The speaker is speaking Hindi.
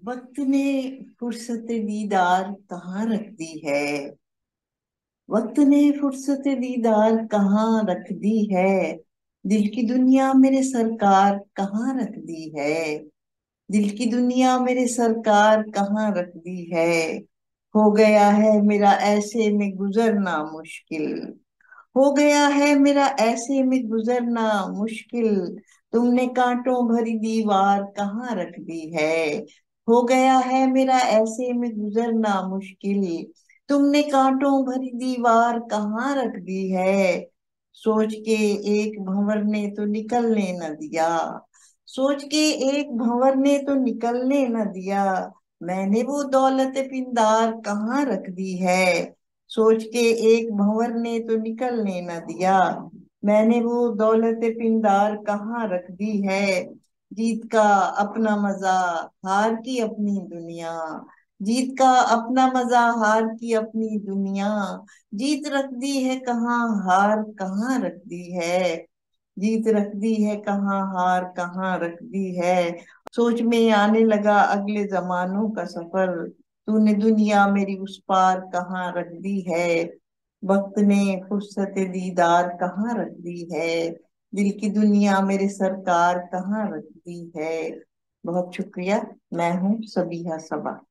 वक्त ने फुर्सत दीदार कहाँ रख दी है। वक्त ने फुर्सत दीदार कहाँ रख दी है। दिल की दुनिया मेरे सरकार कहाँ रख दी है। दिल की दुनिया मेरे सरकार कहाँ रख दी है। हो गया है मेरा ऐसे में गुजरना मुश्किल। हो गया है मेरा ऐसे में गुजरना मुश्किल। तुमने कांटों भरी दीवार कहाँ रख दी है। हो गया है मेरा ऐसे में गुजरना मुश्किल। तुमने कांटों भरी दीवार कहाँ रख दी है। सोच के एक भंवर ने तो निकलने न दिया। सोच के एक भंवर ने तो निकलने न दिया। मैंने वो दौलत पिंदार कहाँ रख दी है। सोच के एक भंवर ने तो निकलने न दिया। मैंने वो दौलत पिंदार कहाँ रख दी है। जीत का अपना मजा, हार की अपनी दुनिया। जीत का अपना मजा, हार की अपनी दुनिया। जीत रख दी है कहाँ, हार कहाँ रख दी है। जीत रख दी है कहाँ, हार कहाँ रख दी है। सोच में आने लगा अगले जमानों का सफर। तूने दुनिया मेरी उस पार कहाँ रख दी है। वक्त ने फुर्सत दीदार कहाँ रख दी है। दिल की दुनिया मेरे सरकार कहाँ रख दी है। बहुत शुक्रिया। मैं हूँ सबीहा सबा।